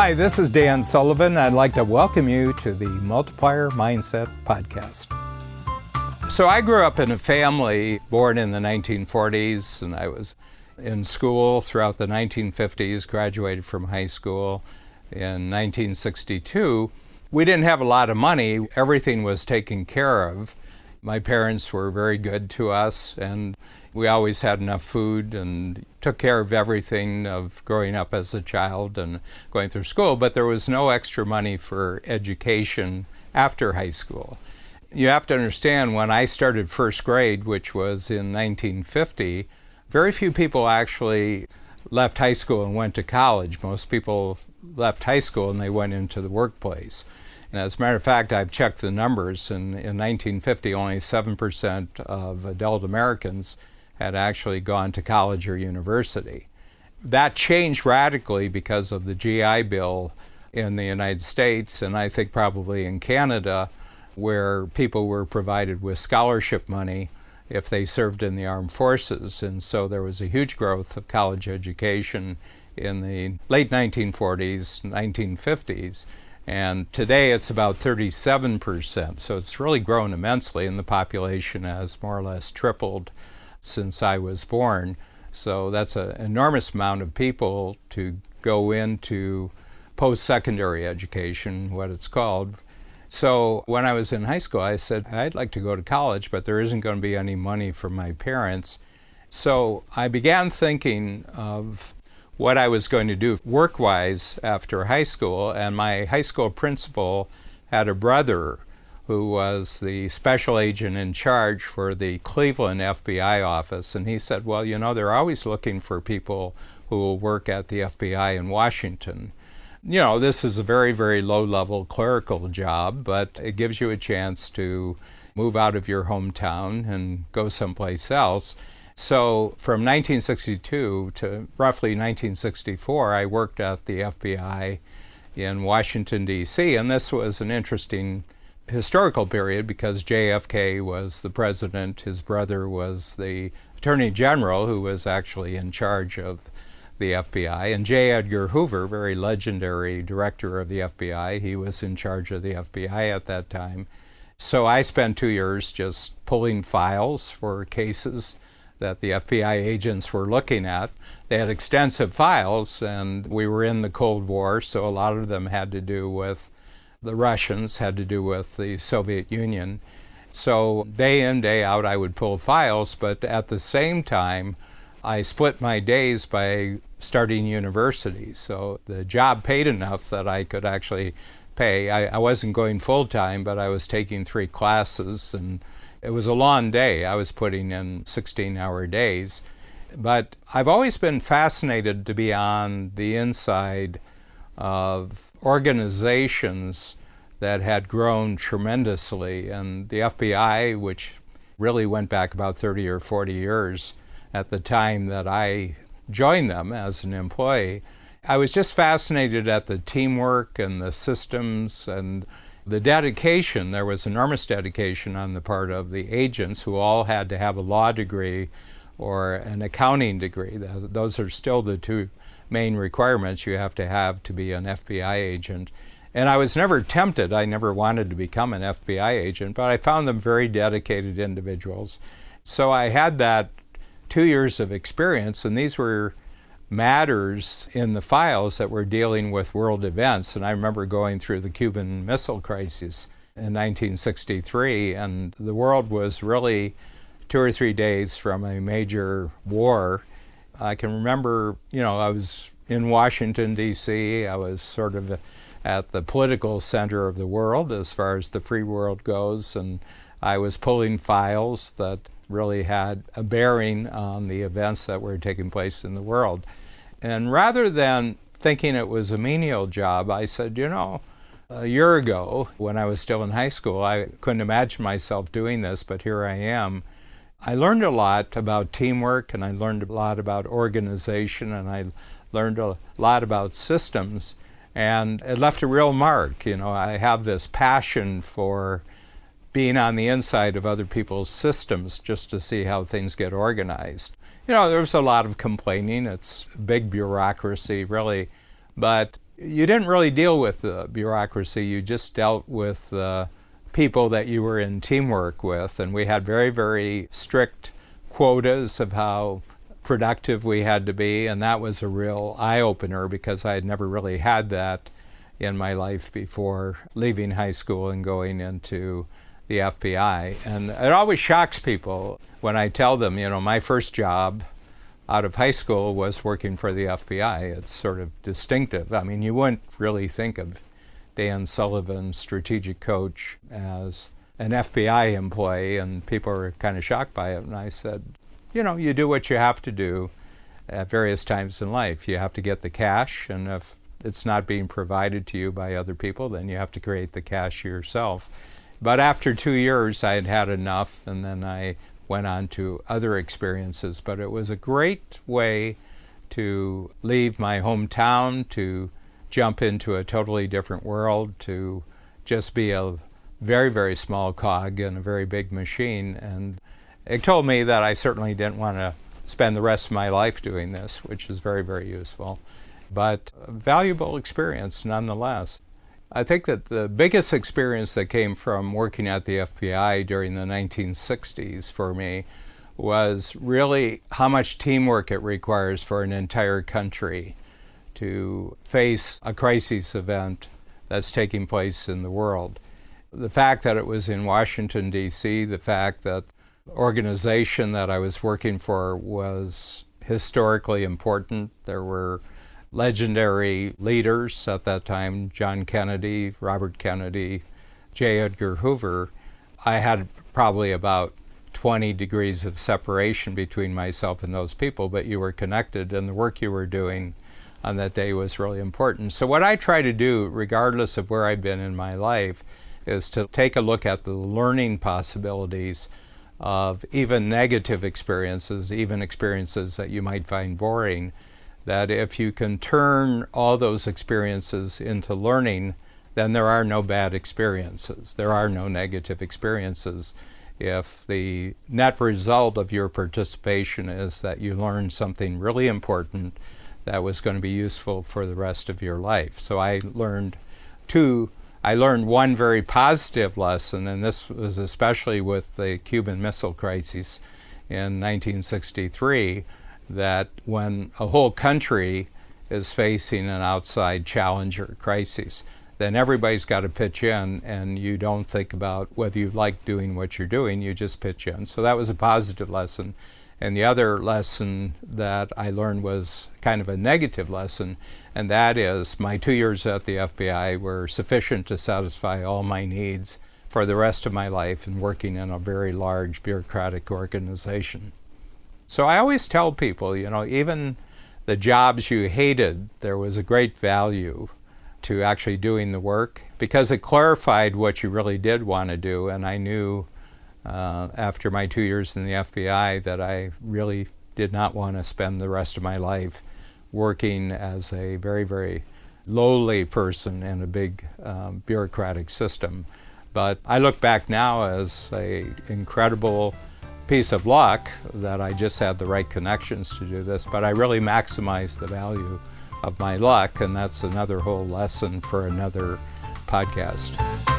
Hi, this is Dan Sullivan. I'd like to welcome you to the Multiplier Mindset Podcast. So I grew up in a family born in the 1940s, and I was in school throughout the 1950s, graduated from high school in 1962. We didn't have a lot of money. Everything was taken care of. My parents were very good to us, and we always had enough food and took care of everything of growing up as a child and going through school, but there was no extra money for education after high school. You have to understand, when I started first grade, which was in 1950, very few people actually left high school and went to college. Most people left high school and they went into the workplace. And as a matter of fact, I've checked the numbers, and in 1950, only 7% of adult Americans had actually gone to college or university. That changed radically because of the GI Bill in the United States, and I think probably in Canada, where people were provided with scholarship money if they served in the armed forces. And so there was a huge growth of college education in the late 1940s, 1950s. And today it's about 37%. So it's really grown immensely, and the population has more or less tripled since I was born. So that's an enormous amount of people to go into post-secondary education, what it's called. So when I was in high school, I said, I'd like to go to college, but there isn't going to be any money from my parents. So I began thinking of what I was going to do work-wise after high school, and my high school principal had a brother who was the special agent in charge for the Cleveland FBI office, and he said, well, you know, they're always looking for people who will work at the FBI in Washington. You know, this is a very, very low-level clerical job, but it gives you a chance to move out of your hometown and go someplace else. So from 1962 to roughly 1964, I worked at the FBI in Washington, D.C., and this was an interesting historical period because JFK was the president, his brother was the attorney general who was actually in charge of the FBI, and J. Edgar Hoover, very legendary director of the FBI, he was in charge of the FBI at that time. So I spent 2 years just pulling files for cases that the FBI agents were looking at. They had extensive files, and we were in the Cold War, so a lot of them had to do with the Russians, had to do with the Soviet Union. So day in, day out, I would pull files, but at the same time, I split my days by starting university. So the job paid enough that I could actually pay. I wasn't going full-time, but I was taking 3 classes, and it was a long day. I was putting in 16-hour days. But I've always been fascinated to be on the inside of organizations that had grown tremendously. And the FBI, which really went back about 30 or 40 years at the time that I joined them as an employee, I was just fascinated at the teamwork and the systems and the dedication. There was enormous dedication on the part of the agents, who all had to have a law degree or an accounting degree. Those are still the 2 main requirements you have to be an FBI agent. And I was never tempted. I never wanted to become an FBI agent, but I found them very dedicated individuals. So I had that 2 years of experience, and these were matters in the files that were dealing with world events. And I remember going through the Cuban Missile Crisis in 1963, and the world was really 2 or 3 days from a major war. I can remember, you know, I was in Washington, D.C. I was sort of at the political center of the world as far as the free world goes, and I was pulling files that really had a bearing on the events that were taking place in the world. And rather than thinking it was a menial job, I said, you know, a year ago when I was still in high school, I couldn't imagine myself doing this, but here I am. I learned a lot about teamwork, and I learned a lot about organization, and I learned a lot about systems, and it left a real mark. You know, I have this passion for being on the inside of other people's systems just to see how things get organized. You know, there's a lot of complaining. It's big bureaucracy, really. But you didn't really deal with the bureaucracy. You just dealt with the people that you were in teamwork with. And we had very, very strict quotas of how productive we had to be. And that was a real eye-opener because I had never really had that in my life before leaving high school and going into the FBI. And it always shocks people when I tell them, my first job out of high school was working for the FBI. It's sort of distinctive. I mean, you wouldn't really think of Dan Sullivan, strategic coach, as an FBI employee, and people were kind of shocked by it. And I said, you do what you have to do at various times in life. You have to get the cash, and if it's not being provided to you by other people, then you have to create the cash yourself. But after 2 years, I had had enough, and then I went on to other experiences. But it was a great way to leave my hometown, to jump into a totally different world, to just be a very, very small cog in a very big machine. And it told me that I certainly didn't want to spend the rest of my life doing this, which is very, very useful, but a valuable experience nonetheless. I think that the biggest experience that came from working at the FBI during the 1960s for me was really how much teamwork it requires for an entire country to face a crisis event that's taking place in the world. The fact that it was in Washington, D.C., the fact that the organization that I was working for was historically important. There were legendary leaders at that time, John Kennedy, Robert Kennedy, J. Edgar Hoover. I had probably about 20 degrees of separation between myself and those people, but you were connected, and the work you were doing on that day was really important. So what I try to do, regardless of where I've been in my life, is to take a look at the learning possibilities of even negative experiences, even experiences that you might find boring, that if you can turn all those experiences into learning, then there are no bad experiences. There are no negative experiences. If the net result of your participation is that you learned something really important that was going to be useful for the rest of your life. So I learned one very positive lesson, and this was especially with the Cuban Missile Crisis in 1963, that when a whole country is facing an outside challenge or crisis, then everybody's got to pitch in, and you don't think about whether you like doing what you're doing, you just pitch in. So that was a positive lesson. And the other lesson that I learned was kind of a negative lesson, and that is my 2 years at the FBI were sufficient to satisfy all my needs for the rest of my life in working in a very large bureaucratic organization. So I always tell people, even the jobs you hated, there was a great value to actually doing the work because it clarified what you really did want to do. And I knew after my 2 years in the FBI that I really did not want to spend the rest of my life working as a very, very lowly person in a big bureaucratic system. But I look back now as an incredible piece of luck that I just had the right connections to do this, but I really maximized the value of my luck, and that's another whole lesson for another podcast.